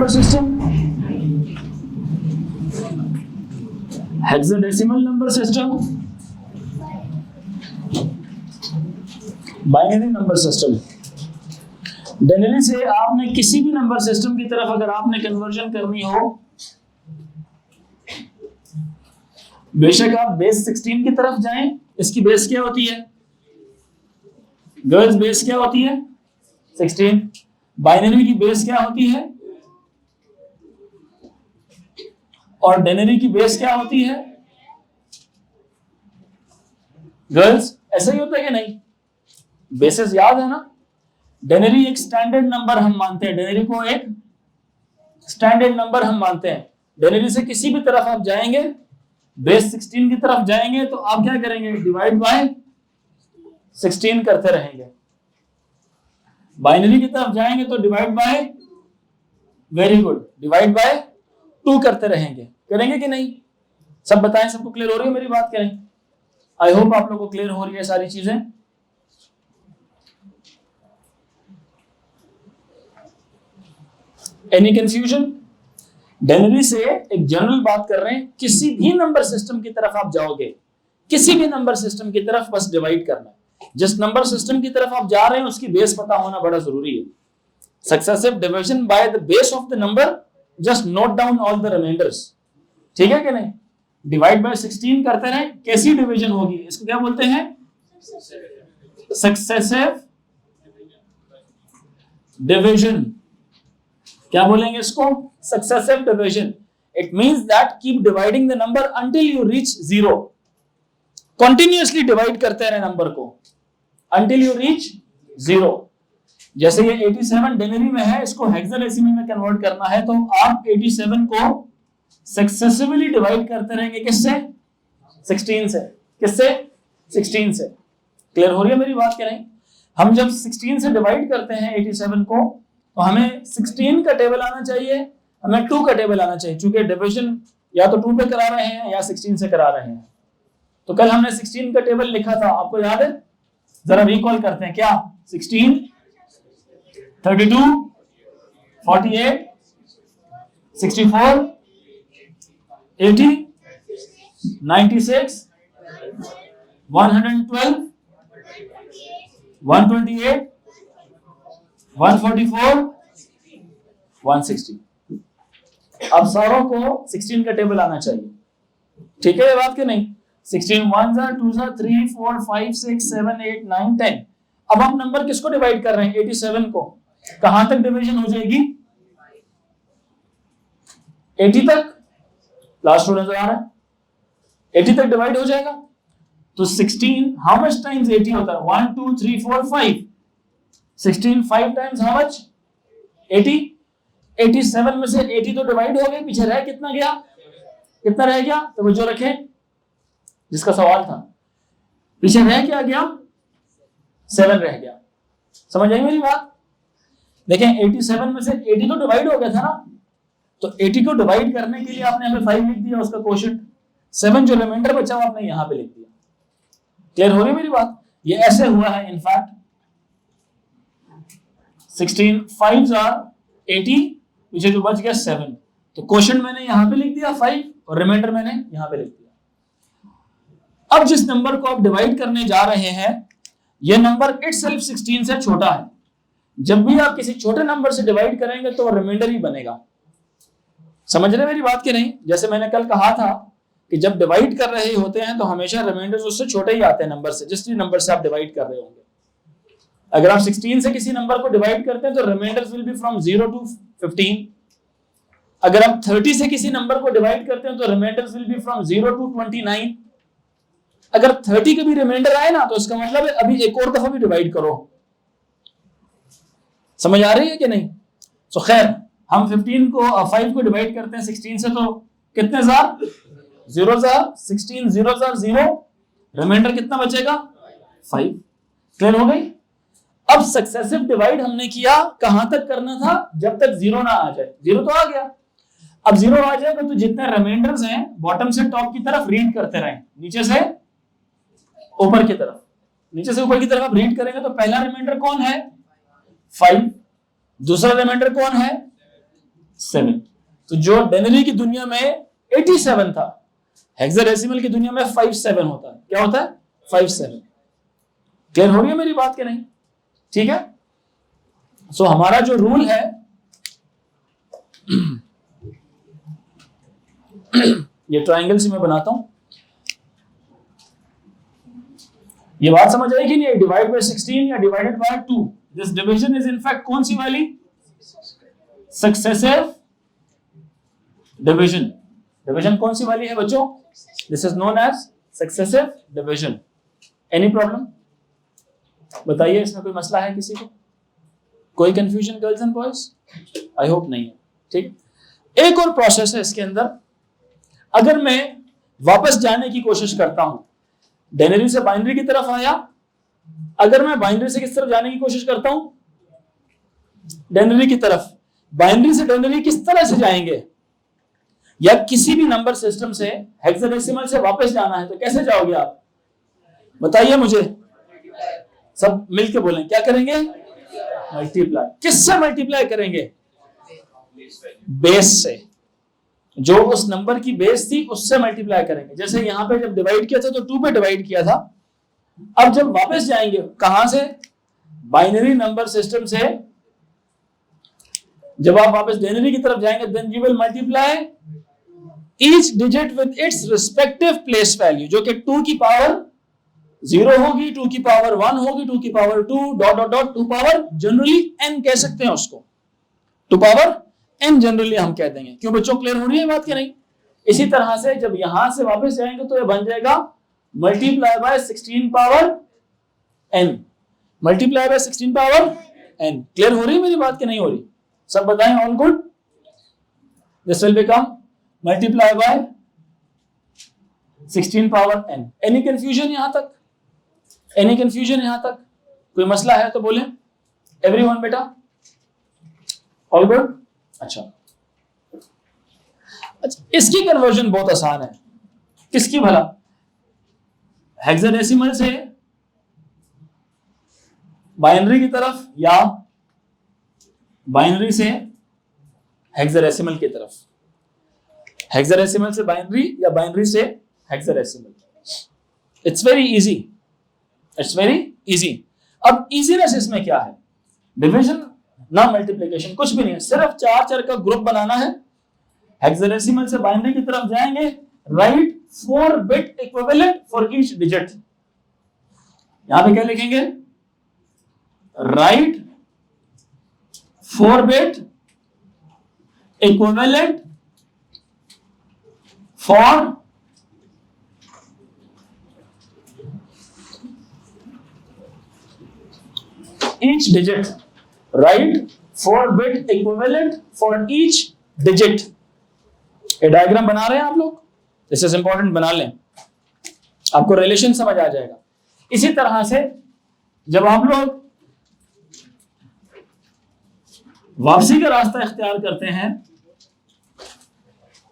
Number system, hexadecimal number system, binary number system. Generally से आपने किसी भी नंबर सिस्टम की तरफ अगर आपने कन्वर्जन करनी हो, बेशक आप बेस 16 की तरफ जाएं, इसकी बेस क्या होती है गर्ल्स? बेस क्या होती है 16। बाइनरी की बेस क्या होती है और डेनरी की बेस क्या होती है गर्ल्स? ऐसा ही होता है कि नहीं? बेसिस याद है ना? डेनरी एक स्टैंडर्ड नंबर हम मानते हैं, डेनरी को एक स्टैंडर्ड नंबर हम मानते हैं। डेनरी से किसी भी तरफ आप जाएंगे, बेस 16 की तरफ जाएंगे तो आप क्या करेंगे? डिवाइड बाय 16 करते रहेंगे। बाइनरी की तरफ जाएंगे तो divide by, very good, divide by 2 करते रहेंगे। करेंगे कि नहीं? सब बताएं, सबको क्लियर हो रही है मेरी बात? करें, आई होप आप लोगों को क्लियर हो रही है सारी चीजें। Any confusion? डेनरी से एक जनरल बात कर रहे हैं, किसी भी नंबर सिस्टम की तरफ आप जाओगे, किसी भी नंबर सिस्टम की तरफ बस डिवाइड करना है। जिस नंबर सिस्टम की तरफ आप जा रहे हैं उसकी बेस पता होना बड़ा जरूरी है। Successive division by the base of the number, just note down all the reminders. ठीक है कि नहीं? डिवाइड बाय 16 करते रहे, कैसी डिवीजन होगी? इसको क्या बोलते हैं? Successive division. क्या बोलेंगे इसको? Successive division. It means that keep dividing the number until you reach 0। Continuously divide करते रहे नंबर को अंटिल यू रीच 0। जैसे ये 87 डेनरी में है, इसको हेक्साडेसिमल में कन्वर्ट करना है तो आप 87 को सक्सेसिवली डिवाइड करते रहेंगे। किससे? 16 से। किससे? 16 से। क्लियर हो रही है मेरी बात? क्या नहीं? हम जब 16 से डिवाइड करते हैं 87 को तो हमें 16 का टेबल आना चाहिए, हमें 2 का टेबल आना चाहिए, क्योंकि डिवीजन या तो 2 पे करा रहे हैं या 16 से करा रहे हैं। तो कल हमने 16 का टेबल लिखा था, आपको याद है? जरा रिकॉल करते हैं। क्या? 16, 32, 48, 64, 80, 96, 112, 128, 144, 160। अब सारों को 16 का टेबल आना चाहिए। ठीक है ये बात? के नहीं? 16 1 2 3 4 5 6 7 8 9 10। अब हम नंबर किसको डिवाइड कर रहे हैं? 87 को। कहां तक डिवीजन हो जाएगी? 80 तक। लास्ट रो नजर आ रहा है? 80 तक डिवाइड हो जाएगा। तो 16 हाउ मच टाइम्स 80 होता है? 1 2 3 4 5। 16 5 टाइम्स हाउ मच? 80। 87 में से 80 तो डिवाइड हो गए, पीछे रह कितना गया? कितना रह गया? तो जो रखें जिसका सवाल था, पीछे रह क्या गया? 7 रह गया। समझ आई मेरी बात? देखें 87 में से 80 तो डिवाइड हो गया था ना, तो 80 को डिवाइड करने के लिए आपने हमें 5 लिख दिया उसका क्वोशिएंट, 7 जो रिमाइंडर बचा वो आपने यहां पे लिख दिया। क्लियर हो रही मेरी बात? ये ऐसे हुआ है इनफैक्ट। 16 5s are 80, पीछे जो बच गया 7, तो क्वोशिएंट मैंने यहां पे लिख दिया 5 और रिमाइंडर मैंने यहां पे लिख दिया। अब जिस नंबर को आप डिवाइड करने जा रहे हैं, यह नंबर इटसेल्फ 16 से छोटा है। जब भी आप किसी छोटे नंबर से डिवाइड करेंगे तो रिमाइंडर ही बनेगा। समझ रहे मेरी बात? के नहीं? जैसे मैंने कल कहा था कि जब डिवाइड कर रहे होते हैं तो हमेशा रिमाइंडर्स उससे छोटे ही आते हैं नंबर से, जिस नंबर से आप डिवाइड कर रहे होंगे। अगर आप 16 से किसी नंबर को डिवाइड करते हैं तो reminders will be from 0 to 15। अगर आप 30 से किसी नंबर को डिवाइड करते हैं तो reminders will be from 0 to 29। अगर 30 का भी रिमाइंडर आए ना तो इसका मतलब है अभी एक और दफा भी डिवाइड करो। समझ आ रही है कि नहीं? सो खैर, हम 5 को डिवाइड करते हैं 16 से, तो कितने जार? 0 जार। 16 0 जार 0, रिमाइंडर कितना बचेगा? 5। क्लियर हो गई? अब सक्सेसिव डिवाइड हमने किया, कहां तक करना था? जब तक 0 ना आ जाए। 0 तो आ गया, अब 0 आ जाएगा तो जितने रिमाइंडर्स हैं बॉटम से टॉप की तरफ रीड करते रहें, नीचे से ऊपर की तरफ। नीचे से ऊपर की तरफ आप रीड करेंगे तो पहला रिमाइंडर कौन है? 5। दूसरा रिमाइंडर कौन है? 7। तो जो डेनरी की दुनिया में 87 था, हेक्साडेसिमल की दुनिया में 57 होता है। क्या होता है? 57। क्लियर हो रही है मेरी बात के नहीं? ठीक है। सो हमारा जो रूल है ये ट्रायंगल से मैं बनाता हूं। ये बात समझ आई कि नहीं? डिवाइड बाय 16 या divided by 2, this division is in fact कौन सी वाली? Successive division. डिवीजन कौन सी वाली है बच्चों? This is known as successive division. Any problem? बताइए, इसमें कोई मसला है किसी को? कोई confusion girls and boys? I hope नहीं है। ठीक। एक और प्रोसेस है इसके अंदर। अगर मैं वापस जाने की कोशिश करता हूं, डेनरी से बाइनरी की तरफ आया, अगर मैं बाइनरी से किस तरफ जाने की कोशिश करता हूं? डेनरी की तरफ। बाइनरी से डेनरी किस तरह से जाएंगे? या किसी भी नंबर सिस्टम से हेक्साडेसिमल से वापस जाना है तो कैसे जाओगे आप? बताइए मुझे, सब मिलके बोलें। क्या करेंगे? मल्टीप्लाई। किससे मल्टीप्लाई करेंगे? बेस से। जो उस नंबर की बेस थी उससे मल्टीप्लाई करेंगे। जैसे यहां पे जब डिवाइड किया था तो 2 पे डिवाइड किया था। अब जब वापस जाएंगे कहां से? बाइनरी नंबर सिस्टम से। जब आप वापस डेनरी की तरफ जाएंगे, then you will multiply each digit with its respective place value, जो कि 2 की पावर 0 होगी, 2 की पावर 1 होगी, 2 की power 2 dot dot dot 2 power generally n कह सकते हैं उसको। 2 पावर n जनरली हम कह देंगे। क्यों बच्चों, क्लियर हो रही है बात कि नहीं? इसी तरह से जब यहां से वापस जाएंगे तो ये बन जाएगा multiply by 16 power n। Multiply by 16 power n। Clear हो रही है मेरी बात कि नहीं हो रही? सब बताएं, all good? This will become multiply by 16 power n। Any confusion यहां तक? एनी कंफ्यूजन यहां तक? कोई मसला है तो बोलें। एवरीवन बेटा, ऑल गुड? अच्छा, इसकी कन्वर्जन बहुत आसान है। किसकी भला? हेक्साडेसिमल से बाइनरी की तरफ या बाइनरी से हेक्साडेसिमल की तरफ? हेक्साडेसिमल से बाइनरी या बाइनरी से hexadecimal. It's very easy, it's very easy. अब इजीनेस इसमें क्या है? डिवीजन ना मल्टीप्लिकेशन, कुछ भी नहीं है, सिर्फ 4 चर का ग्रुप बनाना है। हेक्साडेसिमल से बाइनरी की तरफ जाएंगे, right 4 bit equivalent for each digit. यहां पे क्या लिखेंगे? Right 4 bit equivalent for each digit. Write 4 bit equivalent for each digit. ये डायग्राम बना रहे हैं आप लोग? दिस इज इंपॉर्टेंट, बना लें, आपको रिलेशन समझ आ जाएगा। इसी तरह से जब आप लोग वापसी का रास्ता इख्तियार करते हैं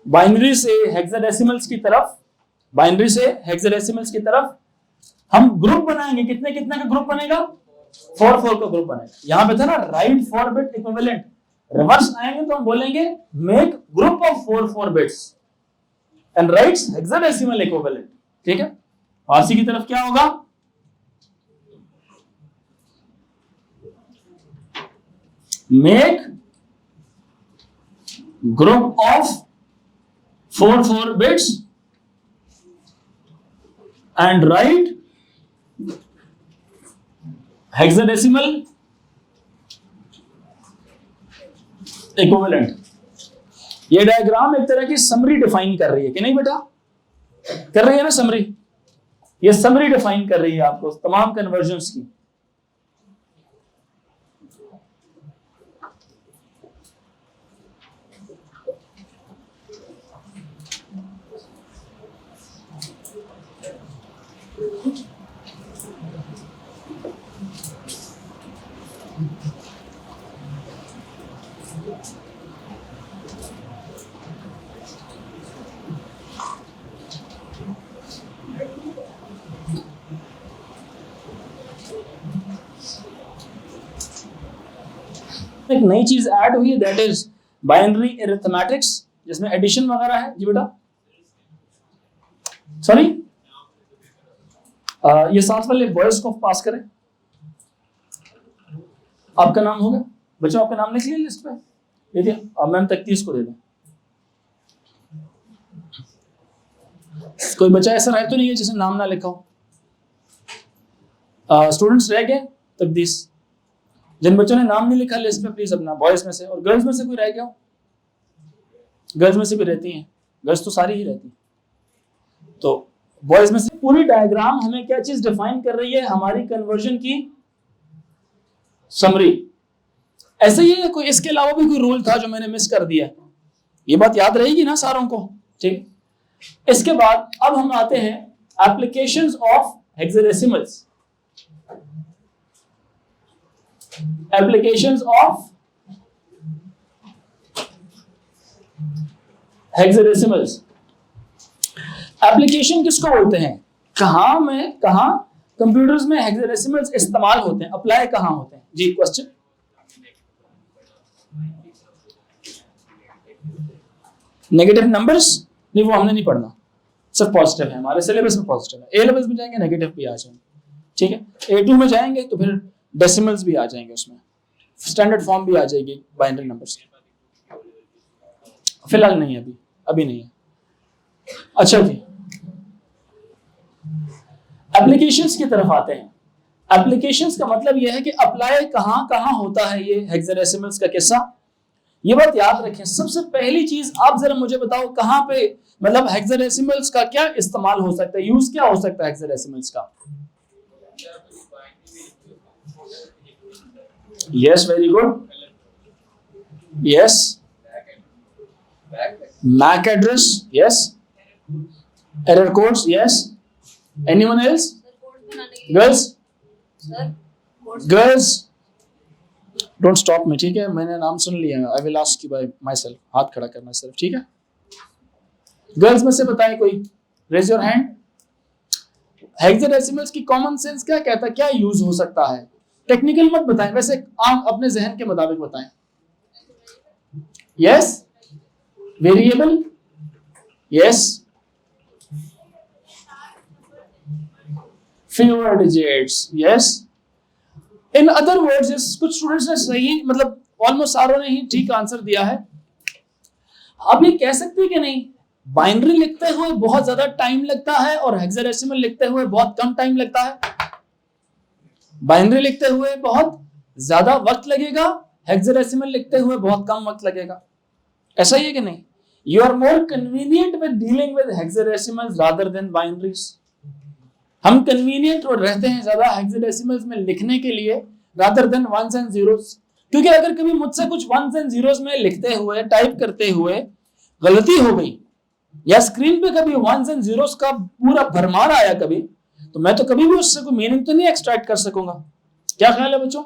बाइनरी से हेक्साडेसिमल्स की तरफ, बाइनरी से हेक्साडेसिमल्स की तरफ हम ग्रुप बनाएंगे। कितने कितने का ग्रुप बनेगा? 4 4 का ग्रुप बनेगा। यहां पे था ना राइट 4 बिट इक्विवेलेंट। रिवर्स आएंगे तो हम बोलेंगे make group of 4 4 bits and rights hexadecimal equivalent. ठीक है। फारसी की तरफ क्या होगा? Make group of 4 4 bits and right hexadecimal equivalent. ये डायग्राम एक तरह की समरी डिफाइन कर रही है कि नहीं बेटा? कर रही है ना समरी? ये समरी डिफाइन कर रही है आपको तमाम कन्वर्जन्स की। एक नई चीज ऐड हुई है, दैट इज बाइनरी अरिथमेटिक्स जिसमें एडिशन वगैरह है जी बेटा, सॉरी ये साथ वाले बॉयज को पास करें। आपका नाम होगा बच्चों, आपका नाम लिख लिया लिस्ट पे, देखिए अब मैम 33 को दे दें। कोई बच्चा ऐसा रहे तो नहीं है जिसने नाम ना लिखा हो? स्टूडेंट्स रह गए 33, जिन बच्चों ने नाम नहीं लिखा लिस्ट में प्लीज अपना, बॉयज में से और गर्ल्स में से कोई रह गया हो? गर्ल्स में से भी रहती हैं, गर्ल्स तो सारी ही रहती हैं। तो बॉयज में से पूरी डायग्राम हमें क्या चीज डिफाइन कर रही है? हमारी कन्वर्जन की समरी। ऐसे ही है कोई, इसके अलावा भी कोई रूल था जो मैंने मिस कर दिया? ये बात याद रहेगी ना सारों को? ठीक। इसके बाद अब हम आते हैं applications of hexadecimals. Applications of hexadecimals. Application किसको बोलते हैं? कहां कंप्यूटर्स में हेक्साडेसिमल्स इस्तेमाल होते हैं, अप्लाई कहां होते हैं? जी क्वेश्चन। नेगेटिव नंबर्स नहीं, वो हमने नहीं पढ़ना, सिर्फ पॉजिटिव है, हमारे सिलेबस में पॉजिटिव है। ए लेवल्स में जाएंगे नेगेटिव भी आ जाएंगे, ठीक है। A2 में जाएंगे तो फिर डेसिमल्स भी आ जाएंगे, उसमें स्टैंडर्ड फॉर्म भी आ जाएगी बाइनरी नंबर्स की। फिलहाल नहीं है, अभी नहीं है। अच्छा जी, एप्लीकेशंस की तरफ आते हैं। एप्लीकेशंस का मतलब यह है कि अप्लाई कहां होता है ये हेक्साडेसिमल्स का किस्सा। ये बात याद रखें। सबसे पहली चीज आप जरा मुझे बताओ, कहां पे मतलब हेक्साडेसिमल्स का क्या इस्तेमाल हो सकता है, यूज क्या हो सकता है हेक्साडेसिमल्स का? Yes, very good, yes. MAC address, yes. Error codes, yes. Anyone else? Girls? Girls? Don't stop me, ठीक है? मैंने नाम सुन लिया। I will ask you by myself. हाथ खड़ा करना सिर्फ, ठीक है? गर्ल्स में से बताएं कोई, raise your hand. हेक्साडेसिमल्स की कॉमन सेंस क्या कहता है, क्या यूज हो सकता है? टेक्निकल मत बताएं, वैसे आम अपने जहन के मुताबिक बताएं। Yes, variable, yes, fewer digits, yes. In other words, कुछ स्टूडेंट्स ने सही मतलब ऑलमोस्ट सारों ने ही ठीक आंसर दिया है। अब ये कह सकते हैं कि नहीं, बाइनरी लिखते हुए बहुत ज्यादा टाइम लगता है और हेक्साडेसिमल लिखते हुए बहुत कम टाइम लगता है। बाइनरी लिखते हुए बहुत ज्यादा वक्त लगेगा, हेक्साडेसिमल लिखते हुए बहुत कम वक्त लगेगा। ऐसा ही है कि नहीं? You are more convenient with dealing with hexadecimals rather than binaries. हम कन्वीनियंट और रहते हैं ज्यादा हेक्साडेसिमल्स में लिखने के लिए rather than ones and zeros, क्योंकि अगर कभी मुझसे कुछ ones and zeros में लिखते हुए टाइप करते हुए गलती हो गई या स्क्रीन पे कभी ones and zeros का पूरा भरमार आया कभी, तो मैं तो कभी भी उससे कोई मीनिंग तो नहीं एक्सट्रैक्ट कर सकूंगा। क्या ख्याल है बच्चों?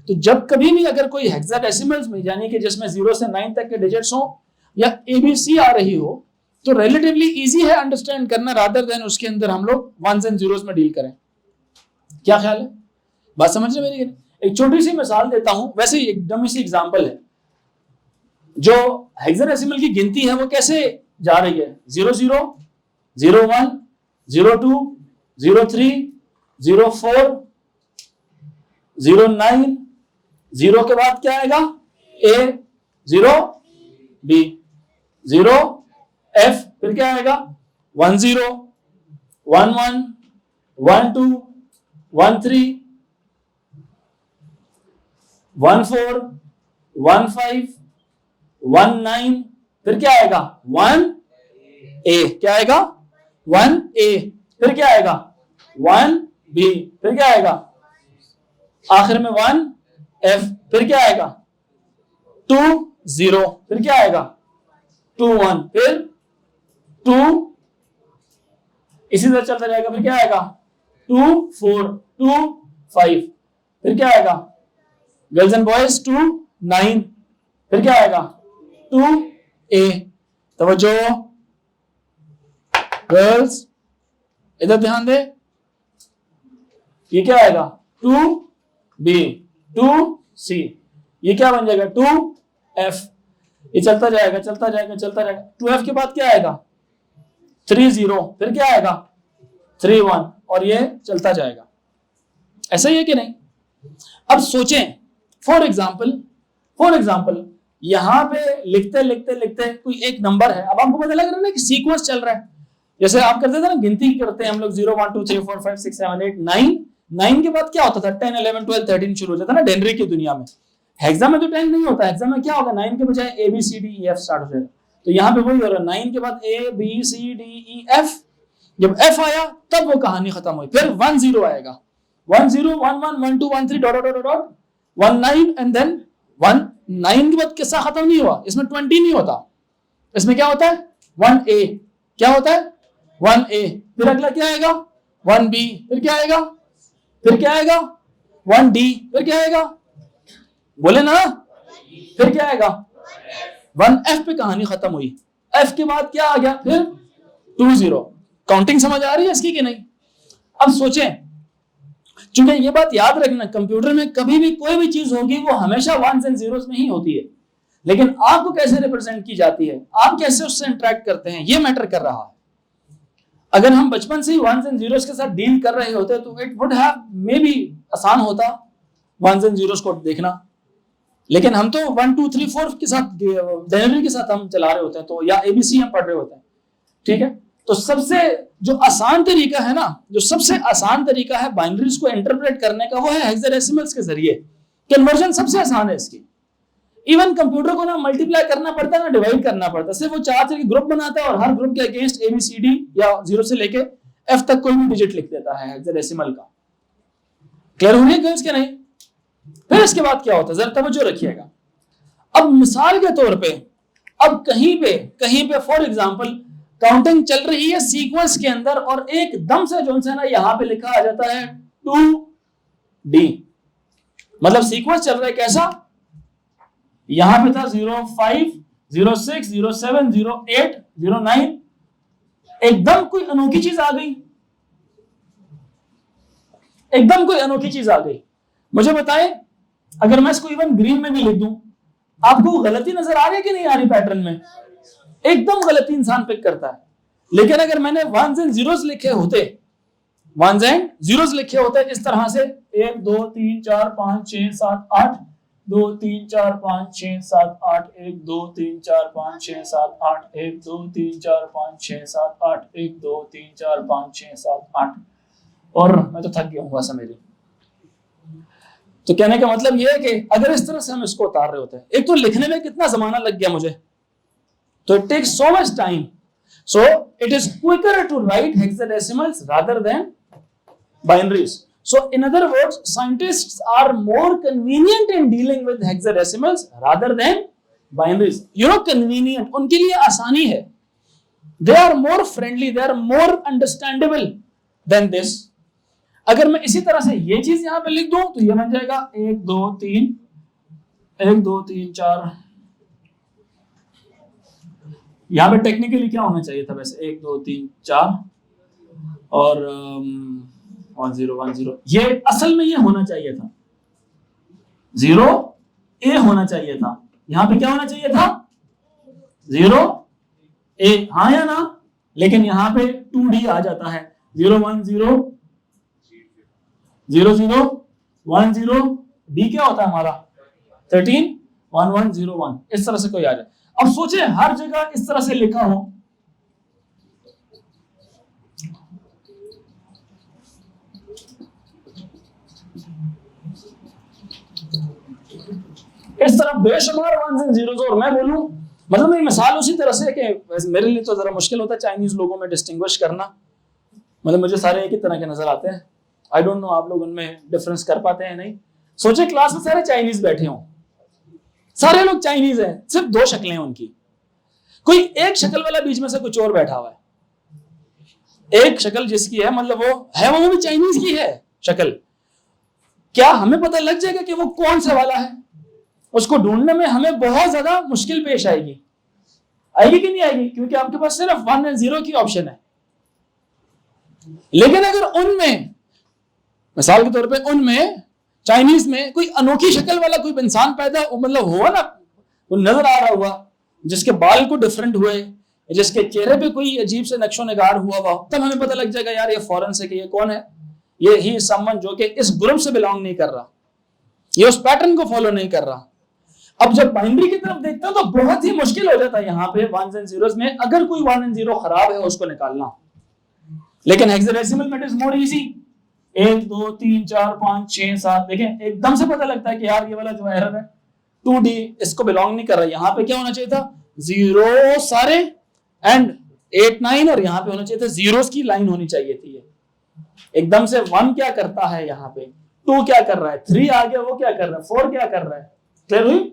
तो जब कभी भी अगर कोई हेक्साडेसिमल्स में यानी कि जिसमें 0 से 9 तक के डिजिट्स हो या ABC आ रही हो तो रिलेटिवली इजी है अंडरस्टैंड करना रादर देन उसके अंदर हम लोग वंस एंड जीरोस में डील करें। क्या ख्याल है? बात समझ रहे मेरी? एक छोटी सी मिसाल देता हूं, वैसे ही एक डमी सी एग्जांपल है। जो हेक्साडेसिमल की गिनती है वो कैसे जा रही है? 00, 01, 02, 03, 04, 09, 0 के बाद क्या आएगा? A, 0, B, 0, F, फिर क्या आएगा? 10, 11, 12, 13, 14, 15, 19, फिर क्या आएगा? 1A, क्या आएगा? 1A, फिर क्या आएगा? 1B, फिर क्या आएगा? आखिर में 1F, फिर क्या आएगा? 2, 0, फिर क्या आएगा? 2, 1, फिर 2, इसी तरह चलता जाएगा। फिर क्या आएगा? 2, 4, 2, 5, फिर क्या आएगा? गर्ल्स एंड बॉयज 2, 9, फिर क्या आएगा? 2A। तवज्जो गर्ल्स, इधर ध्यान दे, ये क्या आएगा? 2B, 2C, ये क्या बन जाएगा? 2F। ये चलता जाएगा चलता जाएगा चलता जाएगा। 2f के बाद क्या आएगा 3 0, फिर क्या आएगा 3 1, और ये चलता जाएगा। ऐसा ही है कि नहीं? अब सोचें फॉर एग्जाम्पल यहां पे लिखते लिखते लिखते कोई एक नंबर है, अब आपको पता लग रहा है ना कि सीक्वेंस चल रहा है। जैसे आप करते थे ना, गिनती करते हैं हम लोग 0 1 2 3 4 5 6 7 8 9, 9 के बाद क्या होता था 10 11 12 13 शुरू हो जाता ना डेनरी की दुनिया में। हेक्सा में तो 10 नहीं होता, हेक्सा में क्या होगा 9 के बजाय A B C D E F start हो जाएगा। तो यहाँ पे वही हो रहा है 9 के बाद A B C D E F, जब F आया तब वो कहानी खत्म हुई। फिर 1 0 आएगा, 1 0 1 1 1 2 1 3 dot dot dot 1 9 and then 1 9 के बाद किस्सा खत्म नहीं हुआ, इसमें 20 नहीं होता, इसमें क्या होता है 1A, क्या होता है 1A, फिर अगला क्या आएगा 1B, फिर क्या आएगा 1D, फिर क्या आएगा बोले ना, फिर क्या आएगा 1F पे कहानी खत्म हुई। F के बाद क्या आ गया फिर 2 0। काउंटिंग समझ आ रही है इसकी कि नहीं? अब सोचें, चूंकि ये बात याद रखना, कंप्यूटर में कभी भी कोई भी चीज होगी वो हमेशा 1s and 0s में ही होती है, लेकिन आपको कैसे रिप्रेजेंट की जाती है, आप कैसे उससे इंटरेक्ट करते हैं, ये मैटर कर रहा है। अगर हम बचपन से ही 1s and 0s के साथ डील कर रहे होते तो it would have may be आसान होता 1s and 0s को देखना, लेकिन हम तो 1 2 3 4 के साथ डेनरी के साथ हम चला रहे होते हैं, तो या ABC हम पढ़ रहे होते हैं, ठीक है। तो सबसे जो आसान तरीका है ना, जो सबसे आसान तरीका है बाइनरीज को इंटरप्रेट करने का, वो है हेक्साडेसिमल्स के जरिए। कन्वर्जन सबसे आसान है इसकी। इवन कंप्यूटर को ना मल्टीप्लाई करना पड़ता है ना डिवाइड करना पड़ता है, सिर्फ वो 4 तरह के ग्रुप बनाता है और हर ग्रुप के अगेंस्ट ABCD या 0 से लेके F तक कोई भी डिजिट लिख देता है हेक्साडेसिमल का। क्लियर हो रही है गर्ल्स के नहीं? फिर इसके बाद क्या होता है जरा तवज्जो रखिएगा। अब मिसाल के तौर पे, अब कहीं पे फॉर एग्जांपल काउंटिंग चल रही है सीक्वेंस के अंदर और एकदम से जो है ना यहाँ पे लिखा आ जाता है 2D, मतलब सीक्वेंस चल रहा है कैसा, यहां पे था 0 5 0 6 0 7 0 8 0 9, एकदम कोई अनोखी चीज आ गई, एकदम कोई अनोखी चीज आ गई। मुझे बताएं, अगर मैं इसको इवन ग्रीन में भी लिख दूं, आपको गलती नजर आ रही है कि नहीं आ रही? पैटर्न में एकदम गलती इंसान पिक करता है, लेकिन अगर मैंने 1s and 0s लिखे होते, 1s and 0s लिखे होते इस तरह से 1 2 3 4 5 6 7 8 2 3 4 5 6 7 8 1 2 3 4 5 6 7 8 1 2 3 4 5 6 7 8 1 2 3 4 5 6 7 8, और मैं तो थक गया हूँ बस मेरी। तो कहने का मतलब ये है कि अगर इस तरह से हम इसको उतार रहे होते हैं, एक तो लिखने में कितना जमाना लग गया मुझे, तो it takes so much time, so it is quicker to write hexadecimals rather than binaries. So in other words, scientists are more convenient in dealing with hexadecimals rather than binaries. You know, convenient, उनके लिए आसानी है, they are more friendly, they are more understandable than this. अगर मैं इसी तरह से ये चीज यहां पे लिख दूं तो ये बन जाएगा 1 2 3 1 2 3 4, यहां पे टेक्निकली क्या होना चाहिए था वैसे 1 2 3 4 और 1 0 1 0, ये असल में ये होना चाहिए था 0 A होना चाहिए था, यहां पे क्या होना चाहिए था 0 A, हाँ या ना, लेकिन यहां पे 2D आ जाता है 0 1 0 0 0 1 0, D क्या होता है हमारा 13 1 1 0 1, इस तरह से कोई आ जाए। अब सोचे हर जगह इस तरह से लिखा हो, इस तरह बेशुमार 1s and 0s, और मैं बोलूं मतलब मेरी मिसाल उसी तरह से कि मेरे लिए तो जरा मुश्किल होता है चाइनीज लोगों में डिस्टिंग्विश करना, मतलब मुझे सारे एक ही तरह के नजर आते हैं। आई डोंट नो आप लोग उनमें डिफरेंस कर पाते हैं नहीं। सोचे क्लास में सारे चाइनीज बैठे हों, सारे लोग चाइनीज हैं, सिर्फ 2 शक्लें हैं उनकी, कोई एक शक्ल वाला बीच में से कुछ और बैठा हुआ है, एक शक्ल जिसकी है मतलब वो भी चाइनीज की है शक्ल, क्या हमें पता लग जाएगा कि वो कौन सा वाला है? उसको ढूंढने में हमें बहुत ज्यादा मुश्किल पेश आएगी कि नहीं आएगी? क्योंकि आपके पास सिर्फ 1 और 0 की ऑप्शन है। लेकिन अगर उनमें मिसाल के तौर पे उनमें चाइनीज में कोई अनोखी शक्ल वाला कोई इंसान पैदा मतलब हुआ ना, वो नजर आ रहा हुआ, जिसके बाल को डिफरेंट हुए, जिसके चेहरे पे कोई अजीब से नक्शो निगार हुआ, तब हमें पता लग जाएगा यार ये फॉरेन से कि ये कौन है, ये ही समवन जो कि इस ग्रुप से बिलोंग नहीं कर रहा, ये उस पैटर्न को फॉलो नहीं कर रहा। अब जब बाइनरी की तरफ देखते हैं तो बहुत ही मुश्किल हो जाता है यहाँ पे वंस एंड जीरोस में, अगर कोई 1 and 0 खराब है उसको निकालना। लेकिन हेक्साडेसिमल में इट इज मोर इजी, 1 2 3 4 5 6 7, देखें एकदम से पता लगता है कि यार ये वाला जो एरर है 2D इसको बिलोंग नहीं कर रहा। यहाँ पे क्या होना चाहिए था, 0 सारे एंड 8 9, और यहाँ पे होना चाहिए था जीरोस की लाइन होनी चाहिए थी। ये एकदम से 1 क्या करता है, यहाँ पे 2 क्या कर रहा है, 3 आ गया वो क्या कर रहा है, 4 क्या कर रहा है। क्लियर हुई?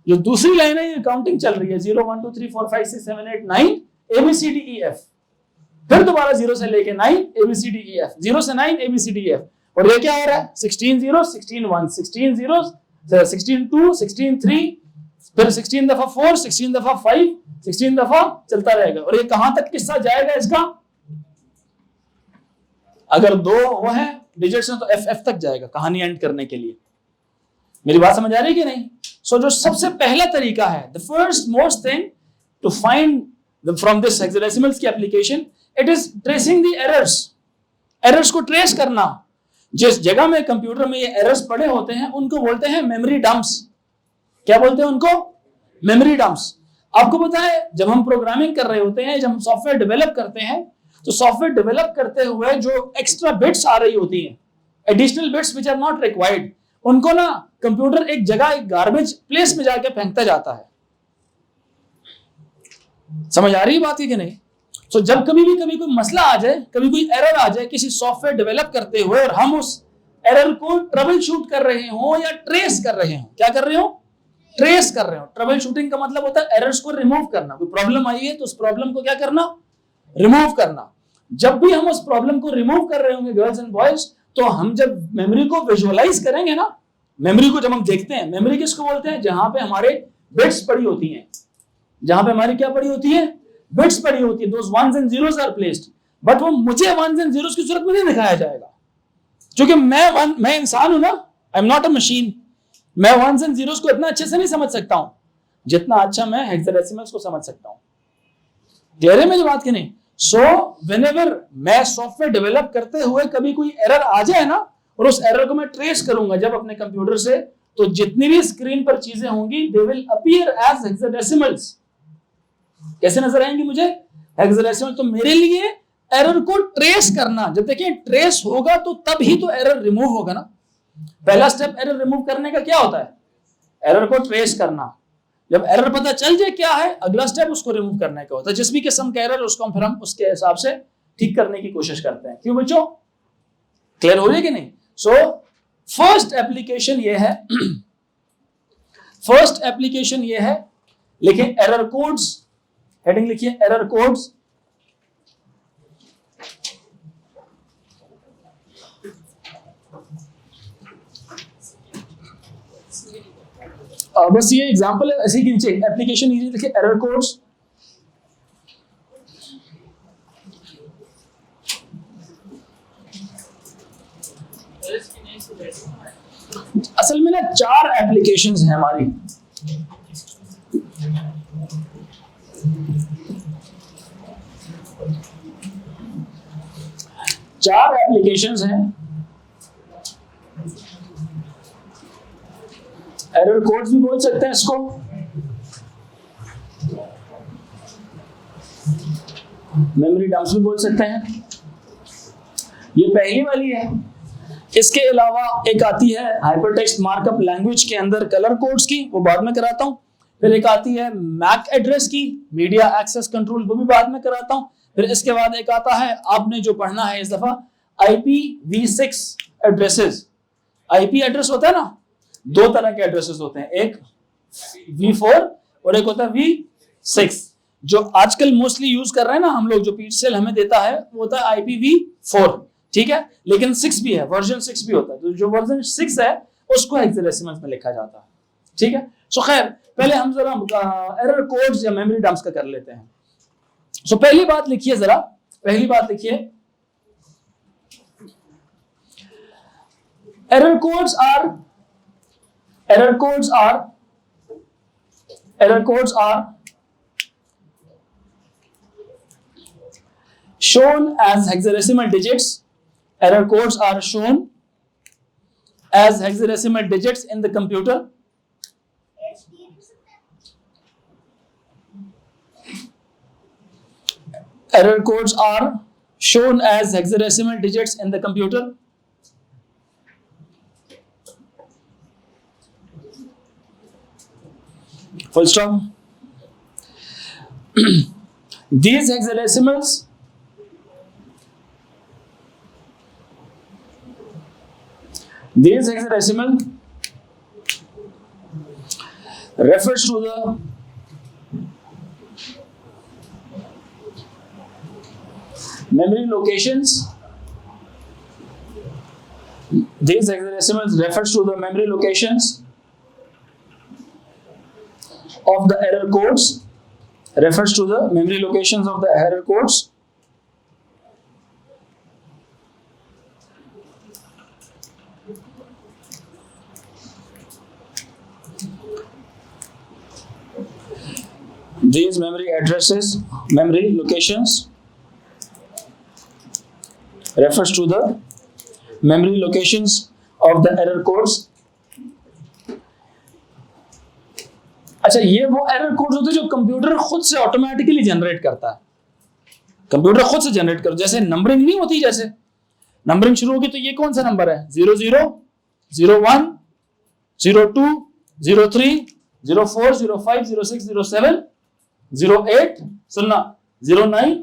जो दूसरी लाइन है ये काउंटिंग चल रही है, 0 1 2 3 4 5 6 7 8 9 ABCDEF, फिर दोबारा 0 से लेके 9 ABCDEF, 0 से 9 ABCDEF, और ये क्या हो रहा है 16 0 16 1 16 0 16 2 16 3, फिर 16 दफा 4 16 दफा 5 16 दफा चलता रहेगा। और ये कहां तक किस्सा जाएगा इसका, अगर 2 वो है डिजिट्स में तो FF तक जाएगा कहानी एंड करने के लिए। मेरी बात समझ आ रही है कि नहीं? सो जो सबसे पहला तरीका है, the first most thing to find from this hexadecimals की application, it is tracing the errors. Errors को ट्रेस करना। जिस जगह में कंप्यूटर में ये एरर्स पड़े होते हैं उनको बोलते हैं मेमोरी डंप्स। क्या बोलते हैं उनको? Memory dumps. आपको पता है जब हम प्रोग्रामिंग कर रहे होते हैं, जब हम सॉफ्टवेयर डेवलप करते हैं, तो सॉफ्टवेयर डेवलप करते हुए जो एक्स्ट्रा बिट्स आ रही होती हैं, additional bits which are not required, उनको ना कंप्यूटर एक जगह एक गार्बेज प्लेस में जाके फेंकता जाता है। समझ आ रही है बात है कि नहीं? तो जब कभी कोई मसला आ जाए, कभी कोई एरर आ जाए किसी सॉफ्टवेयर डेवलप करते हुए, और हम उस एरर को ट्रबल शूट कर रहे हो या ट्रेस कर रहे हो, क्या कर रहे हो? ट्रेस कर रहे हो। ट्रबल शूटिंग का मतलब होता है एरर्स को रिमूव करना। कोई प्रॉब्लम आई है तो उस प्रॉब्लम को क्या करना? रिमूव करना। जब भी हम उस प्रॉब्लम को रिमूव कर रहे होंगे गर्ल्स एंड बॉयज, तो हम जब मेमोरी को विजुअलाइज करेंगे ना, मेमोरी को जब हम देखते हैं, मेमोरी किसको बोलते हैं? जहां पे हमारे बिट्स पड़ी होती हैं, जहां पे हमारी क्या पड़ी होती है? बिट्स पड़ी होती है। Those ones and zeros are placed, but वो मुझे वंस एंड जीरोस की सूरत में नहीं दिखाया जाएगा, क्योंकि मैं इंसान हूं ना, I am not a machine. मैं वंस एंड जीरोस को इतना अच्छे से नहीं समझ सकता हूं जितना अच्छा मैं हेक्साडेसिमल्स को समझ सकता हूं। क्लियर है मेरी बात की नहीं? सो व्हेनेवर मैं सॉफ्टवेयर डेवलप करते हुए कभी कोई एरर आ जाए ना, और उस एरर को मैं ट्रेस करूंगा जब अपने कंप्यूटर से, तो जितनी भी स्क्रीन पर चीजें होंगी दे विल अपीयर एज हेक्साडेसिमल्स। कैसे नजर आएंगी मुझे? हेक्साडेसिमल। तो मेरे लिए एरर को ट्रेस करना, जब देखिए ट्रेस होगा तो तब ही तो एरर रिमूव होगा ना। पहला स्टेप एरर रिमूव करने का क्या होता है? एरर को ट्रेस करना। जब एरर पता चल जाए क्या है, अगला स्टेप उसको रिमूव करने का होता है। जिस भी किस्म का एरर उसको फिर हम उसके हिसाब से ठीक करने की कोशिश करते हैं। क्यों बच्चों? क्लियर हो रही है कि नहीं? सो फर्स्ट एप्लीकेशन ये है फर्स्ट एप्लीकेशन ये है, लिखिए एरर कोड्स, हेडिंग लिखिए एरर कोड्स। बस ये एग्जांपल है, ऐसे की नीचे एप्लीकेशन लिखिए एरर कोड्स। असल में ना 4 एप्लीकेशंस हैं हमारी। चार एप्लीकेशंस हैं। एरर कोड्स भी बोल सकते हैं इसको, मेमोरी डंप्स भी बोल सकते हैं। ये पहली वाली है। इसके अलावा एक आती है हाइपरटेक्स्ट मार्कअप लैंग्वेज के अंदर कलर कोड्स की, वो बाद में कराता हूं। फिर एक आती है मैक एड्रेस की, मीडिया एक्सेस कंट्रोल, वो भी बाद में कराता हूं। फिर इसके बाद एक आता है, आपने जो पढ़ना है इस दफा, IPv6 एड्रेसेस। आईपी एड्रेस होता है ना, 2 तरह के एड्रेसेस होते हैं, एक V4 और एक होता है V6। जो आजकल मोस्टली यूज कर रहे हैं ना हम लोग, जो पीसीएल हमें देता है वो होता है IPv4, ठीक है। लेकिन 6 भी है, वर्जन 6 भी होता है। तो जो वर्जन 6 है उसको हेक्साडेसिमल्स में लिखा जाता है, ठीक है। सो खैर पहले हम जरा एरर कोड्स या मेमोरी डंप्स का कर लेते हैं। सो पहली बात लिखिए, जरा पहली बात लिखिए, error codes are shown as hexadecimal digits. Error codes are shown as hexadecimal digits in the computer. Error codes are shown as hexadecimal digits in the computer. Full stop. These hexadecimals refers to the memory locations. These hexadecimals refers to the memory locations of the error codes. Refers to the memory locations of the error codes. These memory locations refers to the memory locations of the error codes. अच्छा, ये वो error codes होते हैं जो computer खुद से automatically generate करता है. कंप्यूटर खुद से जनरेट कर, जैसे नंबरिंग नहीं होती, जैसे नंबरिंग शुरू होगी तो ये कौन सा नंबर है, 00, 01, 02, 03, 04, 05, 06, 07, 08, सुनना 09,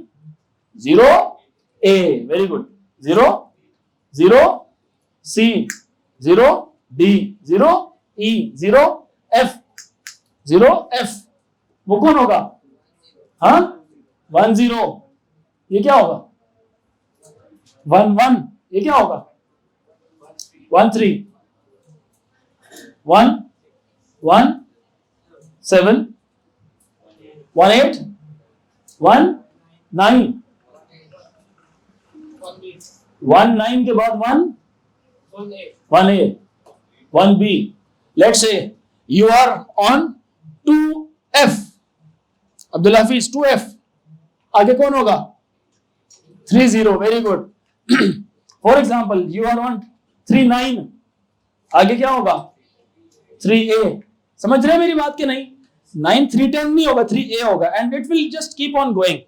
0A, very good, 0, 0C, 0D, 0E, 0F, 0F, वो कौन होगा, हाँ 10, ये क्या होगा, 11, ये क्या होगा, 13, 1, 7, 18, 19, 19 के बाद 1A, 1B. Let's say you are on 2F. Abdul Hafeez 2F, आगे कौन होगा, 30, very good. For example you are on 39, आगे क्या होगा, 3A. समझ रहे हैं मेरी बात के नहीं, 9 3 10 नहीं होगा, 3A होगा, and it will just keep on going.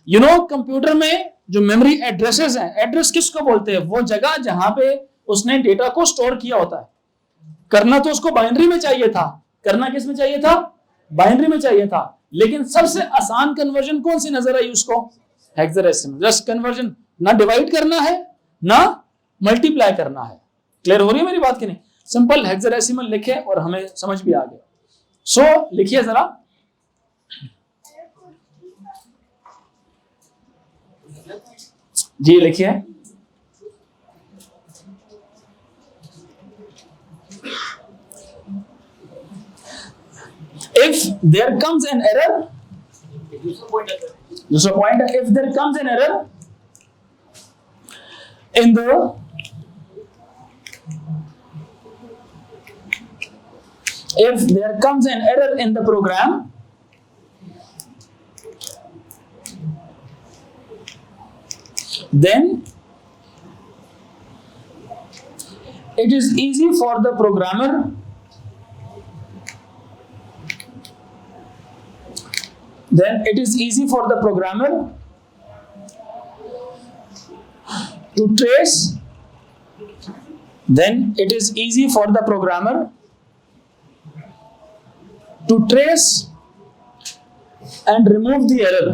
You know, computer में जो मेमोरी एड्रेसेस हैं, एड्रेस किसको बोलते हैं, वो जगह जहां पे उसने डेटा को स्टोर किया होता है. करना तो उसको बाइनरी में चाहिए था, करना किस में चाहिए था, बाइनरी में चाहिए था, लेकिन सबसे आसान कन्वर्जन कौन सी नजर आई उसको, हेक्साडेसिमल. जस्ट कन्वर्जन, ना डिवाइड करना है ना मल्टीप्लाई करना है. क्लियर हो रही है मेरी बात की नहीं. सिंपल हेक्साडेसिमल लिखे और हमें समझ भी आ गया. सो लिखिए जरा, जी लिखिए. If there comes an error, दूसरा पॉइंट है, if there comes an error in the program, then it is easy for the programmer to trace, and remove the error.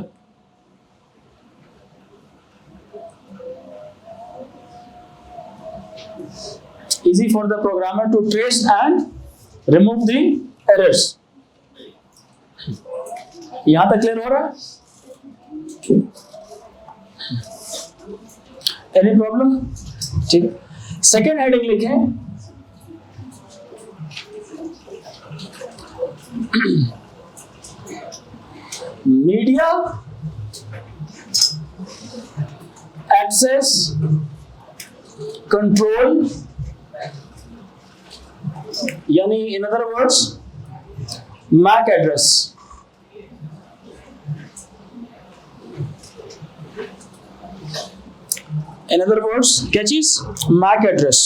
Easy for the programmer to trace and remove the errors. यहां तक clear हो रहा है? Any problem? ठीक है. Second heading लिखें, media access control, यानी in other words MAC address. In other words क्या चीज? MAC address.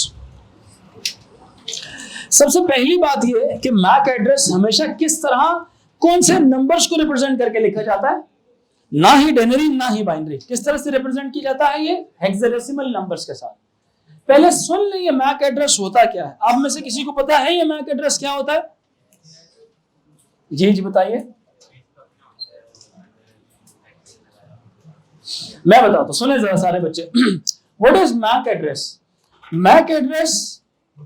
सबसे पहली बात यह है कि मैक एड्रेस हमेशा किस तरह, कौन से नंबर्स को रिप्रेजेंट करके लिखा जाता है? ना ही डेनरी ना ही बाइनरी। किस तरह से रिप्रेजेंट किया जाता है? ये हेक्साडेसिमल नंबर्स के साथ। पहले सुन ले ये मैक एड्रेस होता क्या है। आप में से किसी को पता है ये मैक एड्रेस क्या होता है? जी जी बताइए। मैं बताता हूं, सुने जरा सारे बच्चे। What is MAC address? MAC address,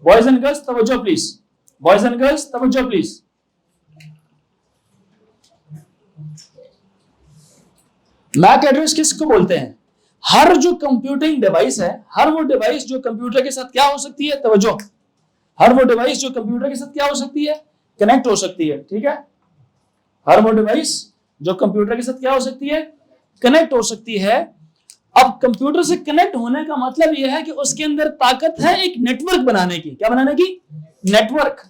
boys and girls तवज्जो प्लीज, बॉयज एंड गर्ल्स तवज्जो प्लीज। मैक एड्रेस किसको बोलते हैं? हर जो कंप्यूटिंग डिवाइस है, हर वो डिवाइस जो कंप्यूटर के साथ क्या हो सकती है? तवज्जो। हर वो डिवाइस जो कंप्यूटर के साथ क्या हो सकती है? कनेक्ट हो सकती है। ठीक है, हर वो डिवाइस जो कंप्यूटर के साथ क्या हो सकती है? कनेक्ट हो सकती है। अब कंप्यूटर से कनेक्ट होने का मतलब यह है कि उसके अंदर ताकत है एक नेटवर्क बनाने की। क्या बनाने की? नेटवर्क।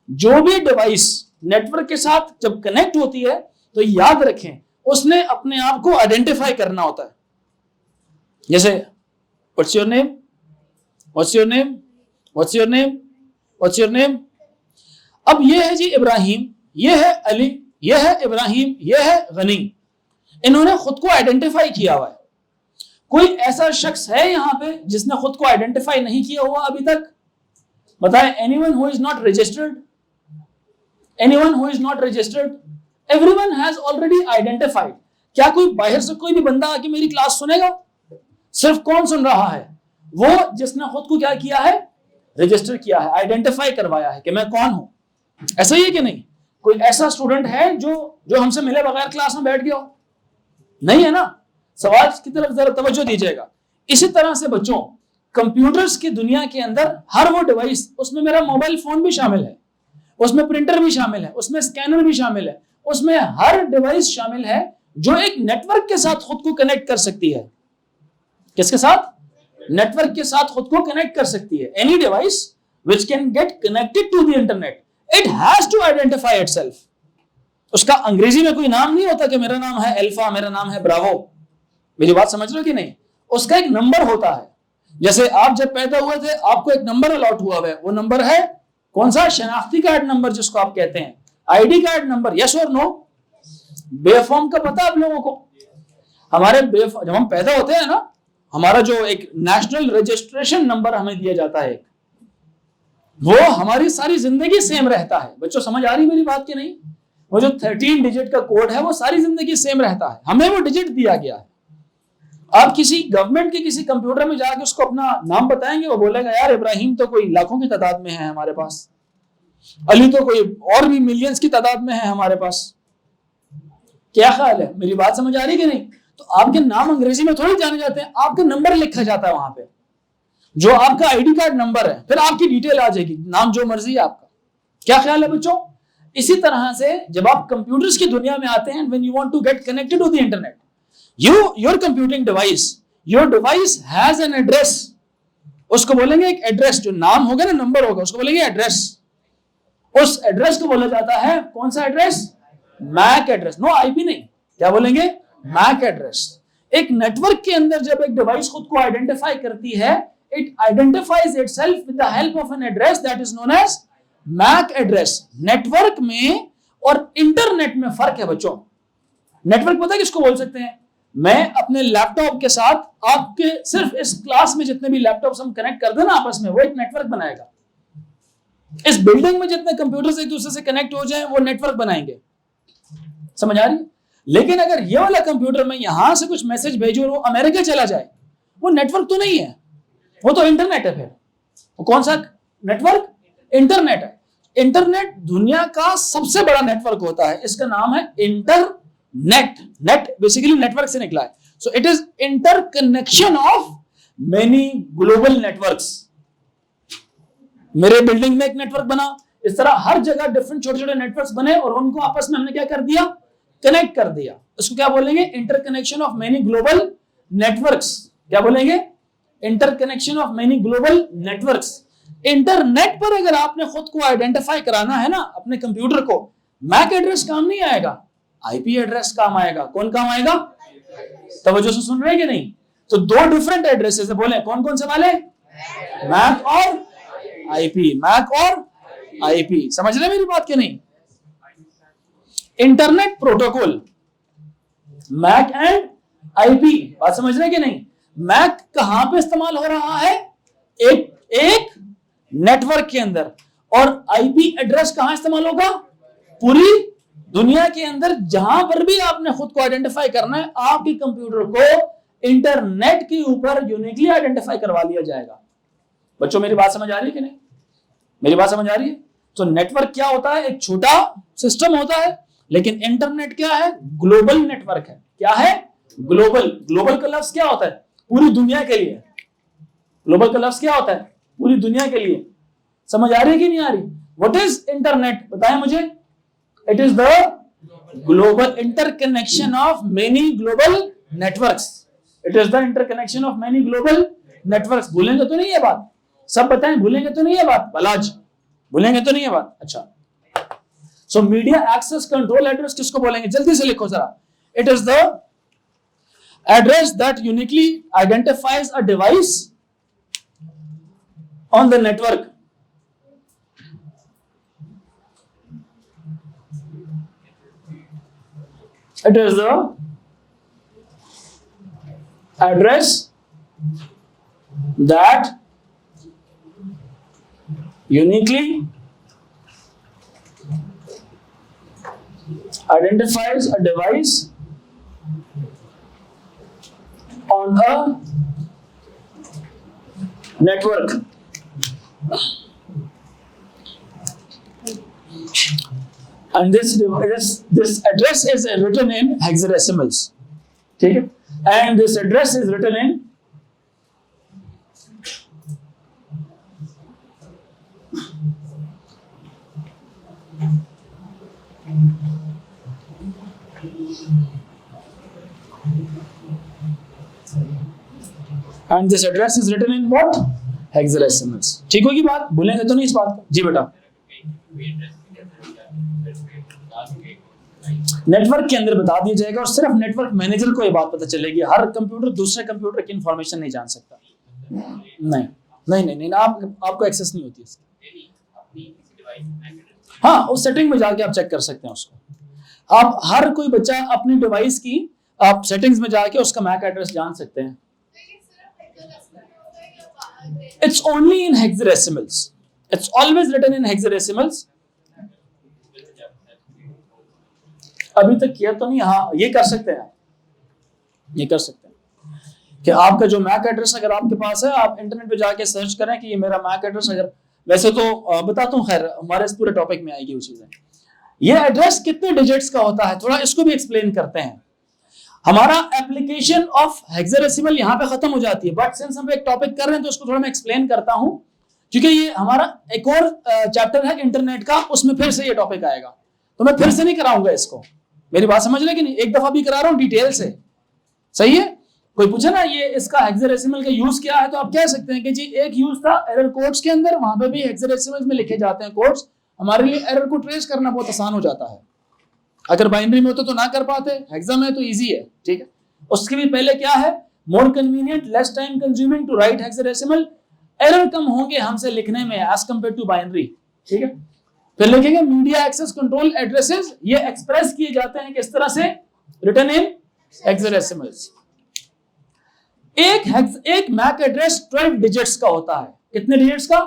जो भी डिवाइस नेटवर्क के साथ जब कनेक्ट होती है तो याद रखें उसने अपने आप को आइडेंटिफाई करना होता है। जैसे what's your name, what's your name, what's your name, what's your name. अब ये है जी इब्राहिम, ये है अली, ये है इब्राहिम, ये है गनी। इन्होंने खुद को आइडेंटिफाई किया हुआ है। कोई ऐसा शख्स है यहां पे जिसने खुद को आइडेंटिफाई नहीं किया हुआ अभी तक? बताएं। Anyone who is not registered? Anyone who is not registered? Everyone has already identified. क्या कोई बाहर से कोई भी बंदा आके मेरी क्लास सुनेगा? सिर्फ कौन सुन रहा है? वो जिसने खुद को क्या किया है? रजिस्टर किया है, आइडेंटिफाई करवाया है कि मैं कौन हूं। ऐसा ही है कि नहीं? कोई ऐसा स्टूडेंट है जो हमसे मिले बगैर क्लास में बैठ गया हो? नहीं है ना। सवाल की तरफ जरा तवज्जो दीजिएगा। इसी तरह से बच्चों, कंप्यूटर्स की दुनिया के अंदर हर वो डिवाइस, उसमें मेरा मोबाइल फोन भी शामिल है, उसमें प्रिंटर भी शामिल है, उसमें स्कैनर भी शामिल है, उसमें हर डिवाइस शामिल है जो एक नेटवर्क के साथ खुद को कनेक्ट कर सकती है। किसके साथ? नेटवर्क के साथ खुद को कनेक्ट कर सकती है। Any device which can get connected to the internet, it has to identify itself. उसका अंग्रेजी में कोई नाम नहीं होता कि मेरा नाम है अल्फा, मेरा नाम है ब्रावो। मेरी बात समझ रहे हो कि नहीं? उसका एक नंबर होता है। जैसे आप जब पैदा हुए थे आपको एक नंबर अलॉट हुआ है, वो नंबर है कौन सा? शनाख्ती कार्ड नंबर जिसको आप कहते हैं, आईडी कार्ड नंबर। यस और नो? बेफॉर्म का पता आप लोगों को? हमारे जब हम पैदा होते हैं ना, हमारा जो एक नेशनल रजिस्ट्रेशन नंबर हमें दिया जाता है, वो हमारी सारी जिंदगी सेम रहता है। बच्चों समझ आ रही मेरी बात की नहीं? वो जो 13 डिजिट का कोड है वो सारी जिंदगी सेम रहता है, हमें वो डिजिट दिया गया है। आप किसी गवर्नमेंट के किसी कंप्यूटर में जाके उसको अपना नाम बताएंगे, वो बोलेगा यार इब्राहिम तो कोई लाखों की तादाद में है हमारे पास, अली तो कोई और भी मिलियंस की तादाद में है हमारे पास। क्या ख्याल है? मेरी बात समझ आ रही कि नहीं? तो आपके नाम अंग्रेजी में थोड़ी जाने जाते हैं, आपका नंबर लिखा जाता है वहां पे, जो आपका आईडी कार्ड नंबर है, फिर आपकी डिटेल आ जाएगी, नाम जो मर्जी है आपका। क्या ख्याल है बच्चों? इसी तरह से जब आप कंप्यूटर्स की दुनिया में आते हैं, when you want to get connected to the internet, your computing device, your device has an address. उसको बोलेंगे एक एड्रेस, जो नाम होगा ना, नंबर होगा, उसको बोलेंगे एड्रेस। उस एड्रेस को बोला जाता है कौन सा address? MAC address. No IP नहीं, क्या बोलेंगे? Mac address. एक नेटवर्क के अंदर जब एक डिवाइस खुद को आइडेंटिफाई करती है, it identifies itself with the help of an address that is known as MAC address. Network में और इंटरनेट में फर्क है बच्चों। नेटवर्क पता है किसको बोल सकते हैं? मैं अपने लैपटॉप के साथ, आपके सिर्फ इस क्लास में जितने भी लैपटॉप्स हम कनेक्ट कर दें ना आपस में, वो एक नेटवर्क बनाएगा। इस बिल्डिंग में जितने कंप्यूटर्स एक दूसरे से कनेक्ट हो जाएं, वो नेटवर्क बनाएंगे। समझ आ रही है? लेकिन अगर ये वाला कंप्यूटर में यहां से कुछ मैसेज भेजो और वो अमेरिका चला जाए, वो नेटवर्क तो नहीं है, वो तो इंटरनेट है। फिर वो कौन सा नेटवर्क? इंटरनेट है। इंटरनेट दुनिया का सबसे बड़ा नेटवर्क होता है, इसका नाम है इंटरनेट। नेट बेसिकली नेटवर्क से निकला है। So it is interconnection of many global networks. मेरे बिल्डिंग में एक नेटवर्क बना, इस तरह हर जगह डिफरेंट छोटे छोटे नेटवर्क्स बने और उनको आपस में हमने क्या कर दिया? कनेक्ट कर दिया। इसको क्या बोलेंगे? Interconnection of many global networks. क्या बोलेंगे? Interconnection of many global networks. Internet पर अगर आपने खुद को आइडेंटिफाई कराना है ना अपने कंप्यूटर को, मैक एड्रेस काम नहीं आएगा, आईपी एड्रेस काम आएगा। कौन काम आएगा? तवज्जो से सुन रहे हैं कि नहीं? तो दो डिफरेंट एड्रेसेस है, बोले कौन कौन से वाले? मैक और आईपी, मैक और आईपी। समझ रहे मेरी बात कि नहीं? Internet protocol MAC and IP, बात समझ रहे कि नहीं? मैक कहां पे इस्तेमाल हो रहा है? एक नेटवर्क के अंदर, और आईपी एड्रेस कहां इस्तेमाल होगा? पूरी दुनिया के अंदर। जहां पर भी आपने खुद को आइडेंटिफाई करना है, आपके कंप्यूटर को इंटरनेट के ऊपर यूनिकली आइडेंटिफाई करवा लिया जाएगा। बच्चों मेरी बात समझ आ रही है कि नहीं? मेरी बात समझ आ रही है? तो नेटवर्क क्या होता है? एक छोटा सिस्टम होता है, लेकिन इंटरनेट क्या है? ग्लोबल नेटवर्क है। क्या है? ग्लोबल। ग्लोबल का लफ्ज क्या होता है? पूरी दुनिया के लिए। ग्लोबल का लफ्ज क्या होता है? पूरी दुनिया के लिए। समझ आ रही है कि नहीं आ रही? What is internet? बताएं मुझे। It is the global interconnection of many global networks. It is the interconnection of many global networks. भूलेंगे तो नहीं ये बात? सब बताएं, भूलेंगे तो नहीं ये बात? बलाज, भूलेंगे तो नहीं ये बात? अच्छा, सो मीडिया एक्सेस कंट्रोल एड्रेस किसको बोलेंगे? जल्दी से लिखो जरा। It is the address that uniquely identifies a device on the network. It is the address that uniquely identifies a device on a network. And this address is written in hexadecimals. ठीक है? And this address is written in what? Hexadecimals. ठीक होगी बात? भूलेंगे तो नहीं इस बात को? जी बेटा। नेटवर्क के अंदर बता दिया जाएगा, और सिर्फ नेटवर्क मैनेजर को ये बात पता चलेगी। हर कंप्यूटर दूसरे कंप्यूटर की इंफॉर्मेशन नहीं जान सकता। नहीं नहीं नहीं, नहीं आपको एक्सेस नहीं होती इसकी। हाँ, उस सेटिंग में जाके आप चेक कर सकते हैं उसको। आप हर कोई बच्चा अपनी डिवाइस की आप सेटिंग्स में जाके उसका मैक एड्रेस जान सकते हैं। It's only in hexadecimals. It's always written in hexadecimals. अभी तक किया तो नहीं? हाँ, ये कर सकते हैं, ये कर सकते हैं कि आपका जो मैक एड्रेस अगर आपके पास है, आप इंटरनेट पे जाके सर्च करें कि ये मेरा मैक एड्रेस। अगर वैसे तो बताता हूँ, खैर हमारे इस पूरे टॉपिक में आएगी वो चीजें। ये एड्रेस कितने डिजिट्स का होता है, थोड़ा इसको भी एक्सप्लेन करते हैं। हमारा एप्लीकेशन ऑफ हेक्साडेसिमल यहाँ पे खत्म हो जाती है, बट सिंस हम एक टॉपिक कर रहे हैं तो उसको थोड़ा मैं एक्सप्लेन करता हूँ, क्योंकि ये हमारा एक और चैप्टर है इंटरनेट का, उसमें फिर से ये टॉपिक आएगा, तो मैं फिर से नहीं कराऊंगा इसको। मेरी बात समझ रहे कि नहीं? एक दफा भी करा रहा हूं डिटेल से, सही है? कोई पूछे ना ये इसका हेक्साडेसिमल का यूज क्या है, तो आप कह सकते हैं कि जी एक यूज था एरर कोड्स के अंदर, वहां पे भी हेक्साडेसिमल में लिखे जाते हैं कोड्स। हमारे लिए एरर को ट्रेस करना बहुत आसान हो जाता है। अगर बाइनरी में होता तो ना कर पाते, हेक्सा में तो इजी है, ठीक है? उसके भी पहले क्या है? More convenient, less time consuming to write hexadecimal. Error कम होंगे हमसे लिखने में एज कंपेयर टू बाइनरी, ठीक है? फिर लिखेंगे मीडिया एक्सेस कंट्रोल एड्रेसेस। ये एक्सप्रेस किए जाते हैं किस तरह से? Written in hexadecimals. एक मैक एड्रेस 12 डिजिट्स का होता है। कितने डिजिट्स का?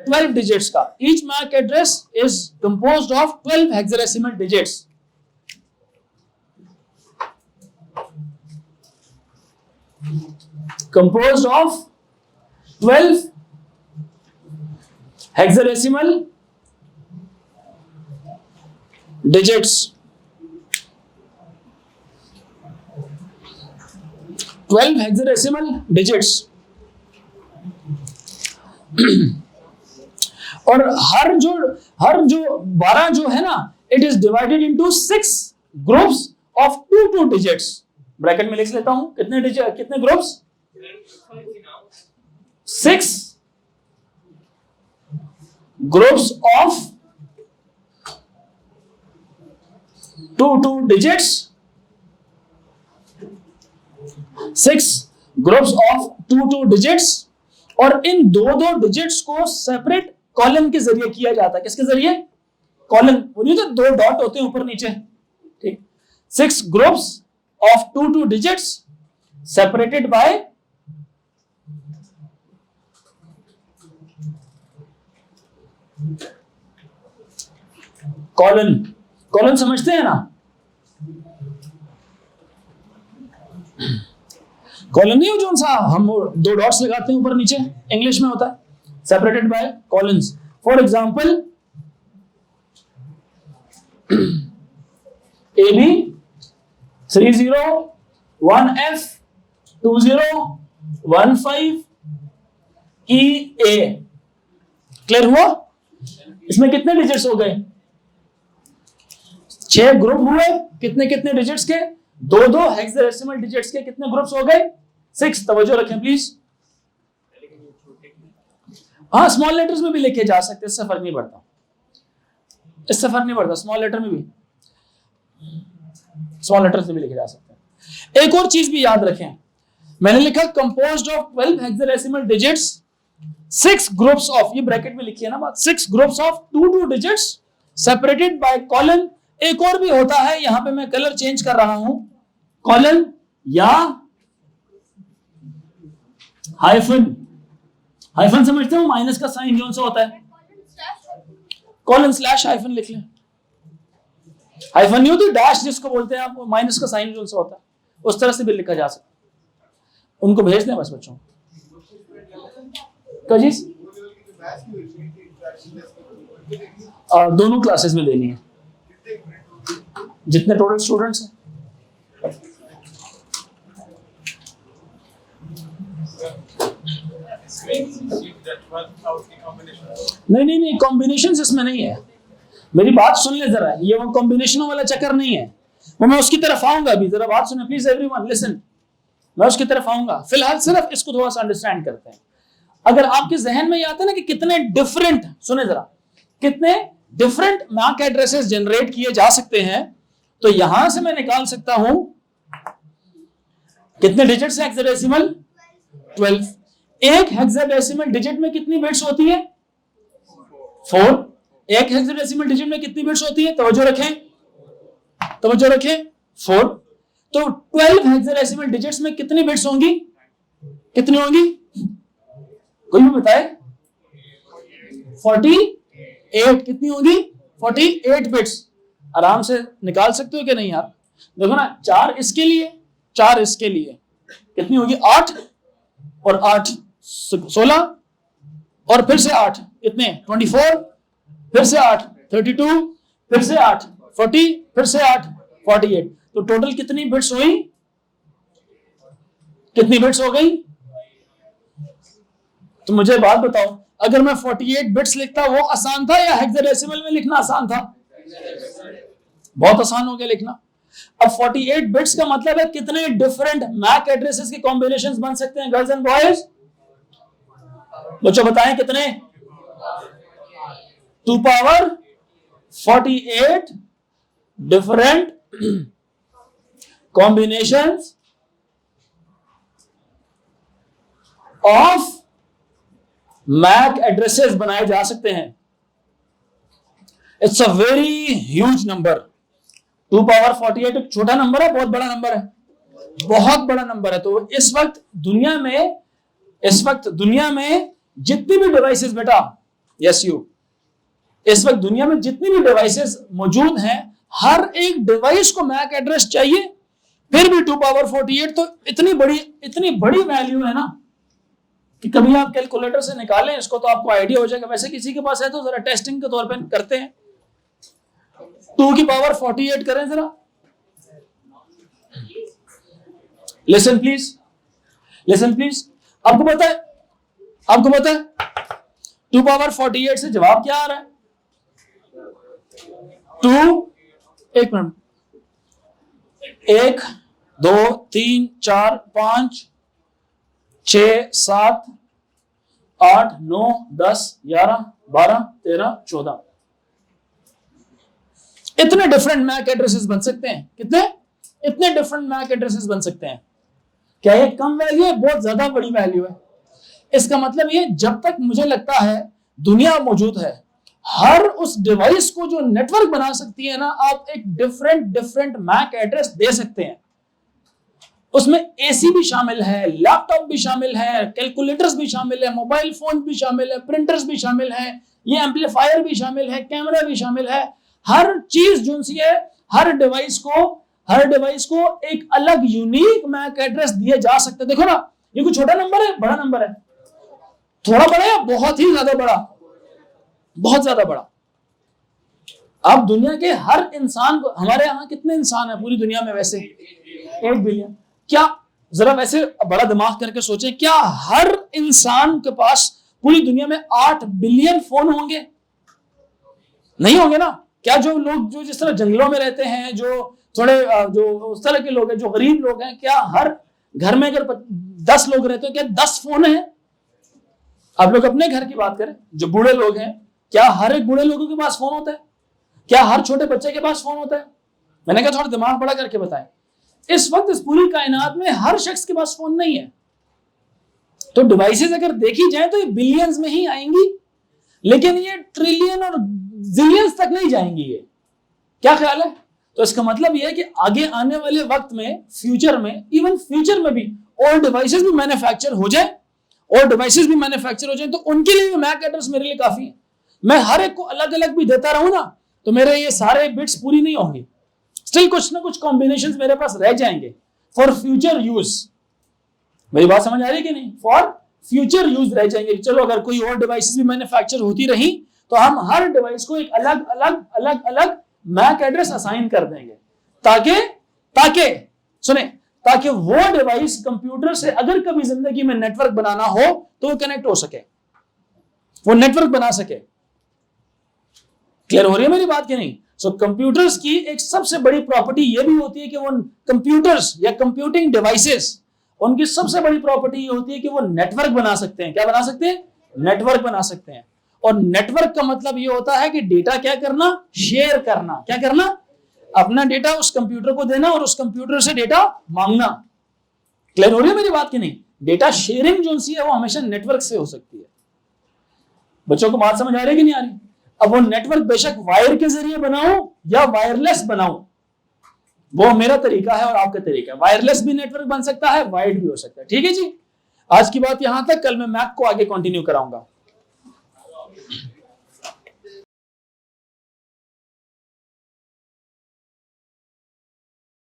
12 डिजिट्स का। Each MAC address is composed of 12 hexadecimal digits. Composed of 12 hexadecimal digits. 12 hexadecimal digits. और हर जो 12 जो है ना, it is divided into 6 groups of 2 digits. Bracket में लिख लेता हूं, कितने groups? 6 groups of 2 digits. 6 groups of 2 digits, और इन दो डिजिट्स को सेपरेट कॉलन के जरिए किया जाता है। किसके जरिए? कॉलन, वो नहीं तो 2 डॉट होते हैं ऊपर नीचे, ठीक। 6 groups of 2 digits separated by colon. Colon समझते हैं ना? कॉलन नहीं हो जो सा हम 2 डॉट्स लगाते हैं ऊपर नीचे, इंग्लिश में होता है separated by colons. For example AB 301F 2015 EA। Clear हुआ? इसमें कितने डिजिट्स हो गए? 6 ग्रुप हुए, कितने कितने डिजिट्स के? 2 हेक्साडेसिमल डिजिट्स के कितने ग्रुप्स हो गए? 6। तवज्जो रखें प्लीज। हाँ, स्मॉल लेटर्स में भी लिखे जा सकते, इससे फर्क नहीं पड़ता, इससे फर्क नहीं पड़ता। स्मॉल लेटर में भी, स्मॉल लेटर्स में भी लिखे जा सकते हैं। एक और चीज भी याद रखें, मैंने लिखा composed of 12 hexadecimal digits, 6 groups of, ये ब्रैकेट में लिखी है ना बात, 6 groups of 2 digits separated by colon. एक और भी होता है, यहां पे मैं कलर चेंज कर रहा हूं, कॉलन या हाइफन। हाइफन समझते हो? माइनस का साइन जो सा होता है, कॉलन स्लैश हाइफन लिख लें। हाइफन नहीं होती, डैश जिसको बोलते हैं आप, माइनस का साइन जो सा होता है, उस तरह से भी लिखा जा सकता है। उनको भेज दें बस बच्चों को जी। दोनों क्लासेस में देनी है, जितने टोटल स्टूडेंट्स हैं। नहीं, कॉम्बिनेशन इसमें नहीं है। मेरी बात सुन ले जरा, ये वो कॉम्बिनेशनों वाला चक्कर नहीं है, वो मैं उसकी तरफ आऊंगा अभी। जरा बात सुने प्लीज एवरीवन, लिसन, मैं उसकी तरफ आऊंगा। फिलहाल सिर्फ इसको थोड़ा सा अंडरस्टैंड करते हैं। अगर आपके जहन में ये आता है ना कि कितने डिफरेंट, सुने जरा, कितने डिफरेंट मैक एड्रेसेस जनरेट किए जा सकते हैं, तो यहां से मैं निकाल सकता हूं कितने डिजिट्स हैं हेक्साडेसिमल? 12। एक हेक्साडेसिमल डिजिट में कितनी बिट्स होती है? 4। एक हेक्साडेसिमल डिजिट में कितनी बिट्स होती है? तवज्जो रखें, तवज्जो रखें, 4। तो 12 हेक्साडेसिमल डिजिट्स में कितनी बिट्स होंगी? कितनी होंगी? कोई भी बताए? 48। कितनी होगी? 48 बिट्स। आराम से निकाल सकते हो कि नहीं यार? देखो ना, 4 इसके लिए, 4 इसके लिए, कितनी होगी? 8 और 8 16, और फिर से 8 कितने? 24, फिर से 8 32, फिर से 8 40, फिर से 8 48। तो टोटल कितनी बिट्स हुई? कितनी बिट्स हो गई? तो मुझे बात बताओ, अगर मैं 48 बिट्स लिखता, वो आसान था या हेक्साडेसिमल में लिखना आसान था? बहुत आसान हो गया लिखना। अब 48 बिट्स का मतलब है कितने डिफरेंट मैक एड्रेसेस के कॉम्बिनेशंस बन सकते हैं गर्ल्स एंड बॉयज? बच्चों बताएं कितने? 2 power 48 different combinations of MAC addresses बनाए जा सकते हैं। It's a very huge number. 2 power 48 एक छोटा नंबर है, बहुत बड़ा नंबर है, बहुत बड़ा नंबर है। तो इस वक्त दुनिया में जितनी भी डिवाइसेस, बेटा यस यू, इस वक्त दुनिया में जितनी भी डिवाइसेस मौजूद हैं, हर एक डिवाइस को मैक एड्रेस चाहिए, फिर भी 2 पावर 48 तो इतनी बड़ी वैल्यू है ना कि कभी आप कैलकुलेटर से निकालें इसको तो आपको आइडिया हो जाएगा। वैसे किसी के पास है तो जरा टेस्टिंग के तौर पे करते हैं। 2 की पावर 48 करें जरा, लिसन प्लीज, लिसन प्लीज। आपको पता है 2 पावर 48 से जवाब क्या आ रहा है? 2, एक मिनट, 1 2 3 4 5 6 7 8 9 10 11 12 13 14। इतने डिफरेंट मैक एड्रेसेस बन सकते हैं। कितने? इतने डिफरेंट मैक एड्रेसेस बन सकते हैं। क्या ये कम वैल्यू है? बहुत ज्यादा बड़ी वैल्यू है। इसका मतलब ये, जब तक मुझे लगता है दुनिया मौजूद है, हर उस डिवाइस को जो नेटवर्क बना सकती है ना, आप एक डिफरेंट मैक एड्रेस दे सकते हैं। उसमें एसी भी शामिल है, लैपटॉप भी शामिल है, कैलकुलेटर्स भी शामिल है, मोबाइल फोन भी शामिल है, प्रिंटर्स भी शामिल है, ये एम्पलीफायर भी शामिल है, कैमरा भी शामिल है। हर चीज जो सी है, हर डिवाइस को एक अलग यूनिक मैक एड्रेस दिए जा सकते हैं। देखो ना, ये कोई छोटा नंबर है, बड़ा नंबर है, थोड़ा बड़ा है, बहुत ही ज्यादा बड़ा, बहुत ज्यादा बड़ा। अब दुनिया के हर इंसान को, हमारे यहाँ कितने इंसान है पूरी दुनिया में? वैसे 8 बिलियन। क्या जरा वैसे बड़ा दिमाग करके सोचें, क्या हर इंसान के पास पूरी दुनिया में 8 बिलियन फोन होंगे? नहीं होंगे ना। क्या जो लोग जो जिस तरह जंगलों में रहते हैं, जो थोड़े जो उस तरह के लोग हैं, जो गरीब लोग हैं, क्या हर घर में अगर 10 लोग रहते हैं, क्या 10 फोन हैं? आप लोग अपने घर की बात करें, जो बूढ़े लोग हैं, क्या हर एक बूढ़े लोगों के पास फोन होता है? क्या हर छोटे बच्चे के पास फोन होता है? मैंने कहा थोड़ा दिमाग बड़ा करके बताएं। इस वक्त इस पूरी कायनात में हर शख्स के पास फोन नहीं है। तो डिवाइसेस अगर देखी जाए तो ये बिलियंस में ही आएंगी, लेकिन ये ट्रिलियन और जिलियंस तक नहीं जाएंगी। ये क्या ख्याल है? तो इसका मतलब ये है कि आगे आने वाले वक्त में, फ्यूचर में, इवन फ्यूचर में भी और डिवाइसेस भी मैन्युफैक्चर हो जाए, तो उनके लिए मैक एड्रेस मेरे लिए काफी है। मैं हर एक को अलग अलग भी देता रहूं ना, तो मेरे ये सारे बिट्स पूरी नहीं होंगी। स्टिल कुछ ना कुछ कॉम्बिनेशंस मेरे पास रह जाएंगे फॉर फ्यूचर यूज। मेरी बात समझ आ रही है कि नहीं? फॉर फ्यूचर यूज रह जाएंगे। चलो अगर कोई और डिवाइसेस भी मैन्युफैक्चर होती रही तो हम हर डिवाइस को एक अलग मैक एड्रेस असाइन कर देंगे, ताकि वो डिवाइस कंप्यूटर से अगर कभी जिंदगी में नेटवर्क बनाना हो तो वो कनेक्ट हो सके, वो नेटवर्क बना सके। क्लियर हो रही है मेरी बात कि नहीं? सो कंप्यूटर्स की एक सबसे बड़ी प्रॉपर्टी ये भी होती है कि वो कंप्यूटर्स या कंप्यूटिंग डिवाइसेस, उनकी सबसे बड़ी प्रॉपर्टी ये होती है कि वो नेटवर्क बना सकते हैं। क्या बना सकते हैं? नेटवर्क बना सकते हैं। और नेटवर्क का मतलब ये होता है कि डेटा क्या करना? शेयर करना। क्या करना? अपना डेटा उस कंप्यूटर को देना और उस कंप्यूटर से डेटा मांगना। क्लियर हो रही है मेरी बात कि नहीं? डेटा शेयरिंग जो सी है वो हमेशा नेटवर्क से हो सकती है। बच्चों को बात समझ आ रही है कि नहीं आ रही? अब वो नेटवर्क बेशक वायर के जरिए बनाऊं या वायरलेस बनाऊं, वो मेरा तरीका है और आपका तरीका है। वायरलेस भी नेटवर्क बन सकता है, वायर्ड भी हो सकता है। ठीक है जी, आज की बात यहां तक। कल मैं मैक को आगे कंटिन्यू कराऊंगा।